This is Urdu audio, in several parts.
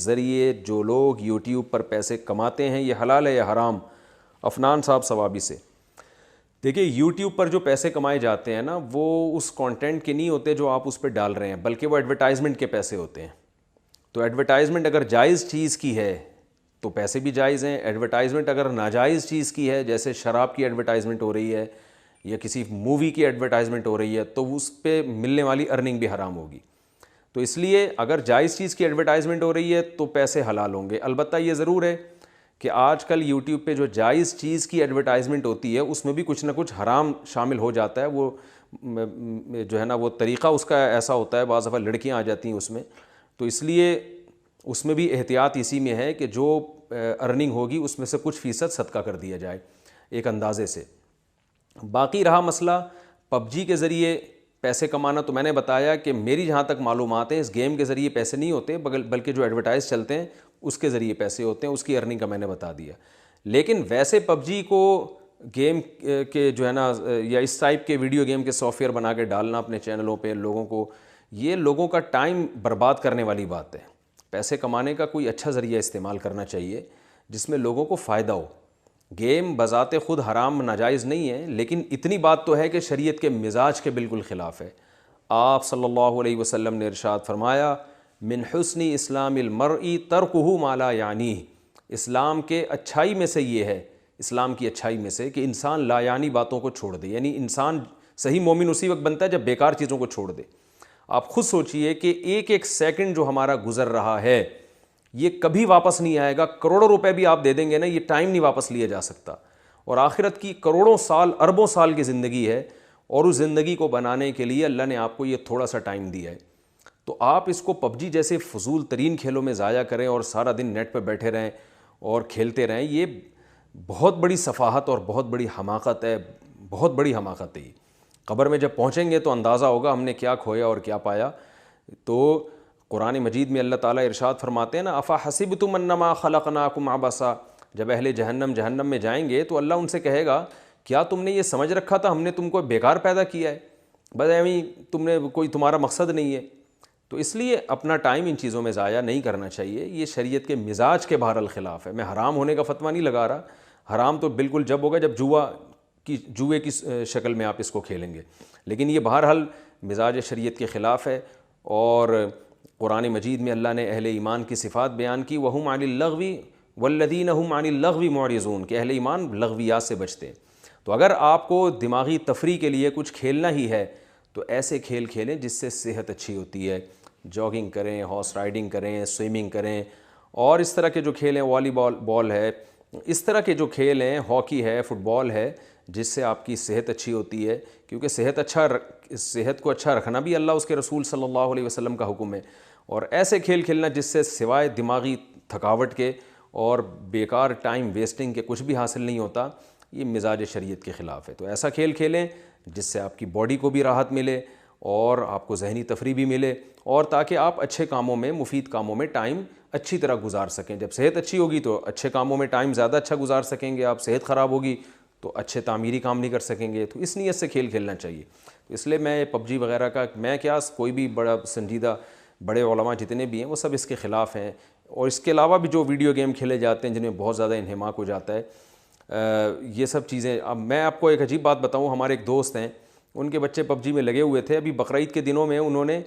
ذریعے جو لوگ یوٹیوب پر پیسے کماتے ہیں یہ حلال ہے یا حرام؟ عفنان صاحب ثوابی سے. دیکھیے یوٹیوب پر جو پیسے کمائے جاتے ہیں نا وہ اس کانٹینٹ کے نہیں ہوتے جو آپ اس پہ ڈال رہے ہیں، بلکہ وہ ایڈورٹائزمنٹ کے پیسے ہوتے ہیں. تو ایڈورٹائزمنٹ اگر جائز چیز کی ہے تو پیسے بھی جائز ہیں، ایڈورٹائزمنٹ اگر ناجائز چیز کی ہے جیسے شراب کی ایڈورٹائزمنٹ ہو رہی ہے یا کسی مووی کی ایڈورٹائزمنٹ ہو رہی ہے تو اس پہ ملنے والی ارننگ بھی حرام ہوگی. تو اس لیے اگر جائز چیز کی ایڈورٹائزمنٹ ہو رہی ہے تو پیسے حلال ہوں گے. البتہ یہ ضرور ہے کہ آج کل یوٹیوب پہ جو جائز چیز کی ایڈورٹائزمنٹ ہوتی ہے اس میں بھی کچھ نہ کچھ حرام شامل ہو جاتا ہے. وہ جو ہے نا وہ طریقہ اس کا ایسا ہوتا ہے، بعض دفعہ لڑکیاں آ جاتی ہیں اس میں، تو اس لیے اس میں بھی احتیاط اسی میں ہے کہ جو ارننگ ہوگی اس میں سے کچھ فیصد صدقہ کر دیا جائے ایک اندازے سے. باقی رہا مسئلہ پب جی کے ذریعے پیسے کمانا، تو میں نے بتایا کہ میری جہاں تک معلومات ہیں اس گیم کے ذریعے پیسے نہیں ہوتے بلکہ جو ایڈورٹائز چلتے ہیں اس کے ذریعے پیسے ہوتے ہیں، اس کی ارننگ کا میں نے بتا دیا. لیکن ویسے پب جی کو گیم کے جو ہے نا یا اس ٹائپ کے ویڈیو گیم کے سافٹ ویئر بنا کے ڈالنا اپنے چینلوں پہ لوگوں کو، یہ لوگوں کا ٹائم برباد کرنے والی بات ہے. پیسے کمانے کا کوئی اچھا ذریعہ استعمال کرنا چاہیے جس میں لوگوں کو فائدہ ہو. گیم بذات خود حرام ناجائز نہیں ہے، لیکن اتنی بات تو ہے کہ شریعت کے مزاج کے بالکل خلاف ہے. آپ صلی اللہ علیہ وسلم نے ارشاد فرمایا من حسن اسلام المرء ترکہ ما لا یعنیہ، اسلام کے اچھائی میں سے یہ ہے، اسلام کی اچھائی میں سے کہ انسان لا یعنی باتوں کو چھوڑ دے. یعنی انسان صحیح مومن اسی وقت بنتا ہے جب بیکار چیزوں کو چھوڑ دے. آپ خود سوچئے کہ ایک ایک سیکنڈ جو ہمارا گزر رہا ہے یہ کبھی واپس نہیں آئے گا. کروڑوں روپے بھی آپ دے دیں گے نا، یہ ٹائم نہیں واپس لیا جا سکتا. اور آخرت کی کروڑوں سال اربوں سال کی زندگی ہے، اور اس زندگی کو بنانے کے لیے اللہ نے آپ کو یہ تھوڑا سا ٹائم دیا ہے. تو آپ اس کو پب جی جیسے فضول ترین کھیلوں میں ضائع کریں اور سارا دن نیٹ پہ بیٹھے رہیں اور کھیلتے رہیں، یہ بہت بڑی سفاہت اور بہت بڑی حماقت ہے، بہت بڑی حماقت ہے. قبر میں جب پہنچیں گے تو اندازہ ہوگا ہم نے کیا کھویا اور کیا پایا. تو قرآن مجید میں اللہ تعالیٰ ارشاد فرماتے ہیں نا افحسبتم انما خلقناکم عبثا، جب اہل جہنم میں جائیں گے تو اللہ ان سے کہے گا کیا تم نے یہ سمجھ رکھا تھا ہم نے تم کو بیکار پیدا کیا ہے، بس ایویں تم نے کوئی تمہارا مقصد نہیں ہے. تو اس لیے اپنا ٹائم ان چیزوں میں ضائع نہیں کرنا چاہیے. یہ شریعت کے مزاج کے بہرحال خلاف ہے. میں حرام ہونے کا فتویٰ نہیں لگا رہا، حرام تو بالکل جب ہوگا جب جوئے کی شکل میں آپ اس کو کھیلیں گے، لیکن یہ بہرحال مزاج شریعت کے خلاف ہے. اور قرآن مجید میں اللہ نے اہل ایمان کی صفات بیان کی وَهُمْ عَنِ اللَّغْوِ وَالَّذِينَ هُمْ عَنِ اللَّغْوِ مُعْرِضُونَ، کہ اہل ایمان لغویات سے بچتے ہیں. تو اگر آپ کو دماغی تفریح کے لیے کچھ کھیلنا ہی ہے تو ایسے کھیل کھیلیں جس سے صحت اچھی ہوتی ہے. جاگنگ کریں، ہارس رائڈنگ کریں، سوئمنگ کریں، اور اس طرح کے جو کھیل ہیں والی بال ہے، اس طرح کے جو کھیل ہیں، ہاکی ہے، فٹ بال ہے، جس سے آپ کی صحت اچھی ہوتی ہے. کیونکہ صحت کو اچھا رکھنا بھی اللہ اس کے رسول صلی اللہ علیہ وسلم کا حکم ہے. اور ایسے کھیل کھیلنا جس سے سوائے دماغی تھکاوٹ کے اور بیکار ٹائم ویسٹنگ کے کچھ بھی حاصل نہیں ہوتا، یہ مزاج شریعت کے خلاف ہے. تو ایسا کھیل کھیلیں جس سے آپ کی باڈی کو بھی راحت ملے اور آپ کو ذہنی تفریح بھی ملے، اور تاکہ آپ اچھے کاموں میں، مفید کاموں میں ٹائم اچھی طرح گزار سکیں. جب صحت اچھی ہوگی تو اچھے کاموں میں ٹائم زیادہ اچھا گزار سکیں گے. آپ صحت خراب ہوگی تو اچھے تعمیری کام نہیں کر سکیں گے. تو اس نیت سے کھیل کھیلنا چاہیے. اس لیے میں پب جی وغیرہ کا، میں کیا کوئی بھی بڑا سنجیدہ بڑے علماء جتنے بھی ہیں وہ سب اس کے خلاف ہیں. اور اس کے علاوہ بھی جو ویڈیو گیم کھیلے جاتے ہیں جن میں بہت زیادہ انہماک ہو جاتا ہے، یہ سب چیزیں. اب میں آپ کو ایک عجیب بات بتاؤں، ہمارے ایک دوست ہیں، ان کے بچے پب جی میں لگے ہوئے تھے. ابھی بقرعید کے دنوں میں انہوں نے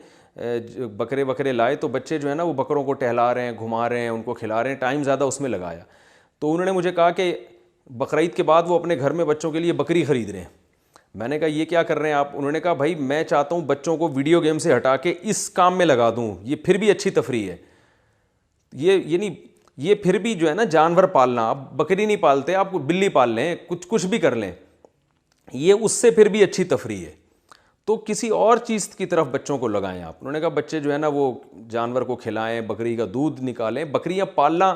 بکرے لائے، تو بچے جو ہے نا وہ بکروں کو ٹہلا رہے ہیں، گھما رہے ہیں، ان کو کھلا رہے ہیں، ٹائم زیادہ اس میں لگایا. تو انہوں نے مجھے کہا کہ بقرعید کے بعد وہ اپنے گھر میں بچوں کے لیے بکری خرید رہے ہیں. میں نے کہا یہ کیا کر رہے ہیں آپ؟ انہوں نے کہا بھائی میں چاہتا ہوں بچوں کو ویڈیو گیم سے ہٹا کے اس کام میں لگا دوں، یہ پھر بھی اچھی تفریح ہے. یہ پھر بھی جو ہے نا جانور پالنا، آپ بکری نہیں پالتے، آپ بلی پال لیں، کچھ بھی کر لیں، یہ اس سے پھر بھی اچھی تفریح ہے. تو کسی اور چیز کی طرف بچوں کو لگائیں آپ. انہوں نے کہا بچے جو ہے نا وہ جانور کو کھلائیں، بکری کا دودھ نکالیں. بکریاں پالنا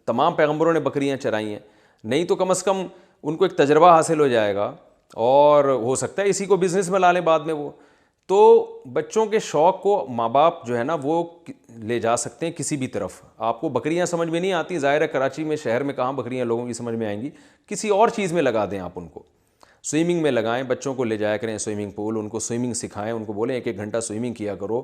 تمام پیغمبروں نے بکریاں چرائی ہیں، نہیں تو کم از کم ان کو ایک تجربہ حاصل ہو جائے گا، اور ہو سکتا ہے اسی کو بزنس میں لا لیں بعد میں وہ. تو بچوں کے شوق کو ماں باپ جو ہے نا وہ لے جا سکتے ہیں کسی بھی طرف. آپ کو بکریاں سمجھ میں نہیں آتی، ظاہر ہے کراچی میں، شہر میں کہاں بکریاں لوگوں کی سمجھ میں آئیں گی، کسی اور چیز میں لگا دیں آپ ان کو. سوئمنگ میں لگائیں، بچوں کو لے جایا کریں سوئمنگ پول، ان کو سوئمنگ سکھائیں، ان کو بولیں 1 گھنٹہ سوئمنگ کیا کرو.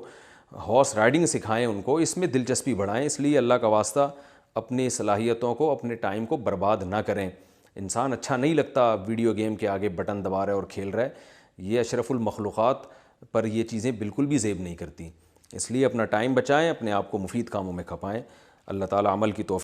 ہارس رائڈنگ سکھائیں ان کو، اس میں دلچسپی بڑھائیں. اس لیے اللہ کا واسطہ اپنی صلاحیتوں کو، اپنے ٹائم کو برباد نہ کریں. انسان اچھا نہیں لگتا ویڈیو گیم کے آگے بٹن دبا رہا ہے اور کھیل رہا ہے. یہ اشرف المخلوقات پر یہ چیزیں بالکل بھی زیب نہیں کرتی. اس لیے اپنا ٹائم بچائیں، اپنے آپ کو مفید کاموں میں کھپائیں. اللہ تعالیٰ عمل کی توفیق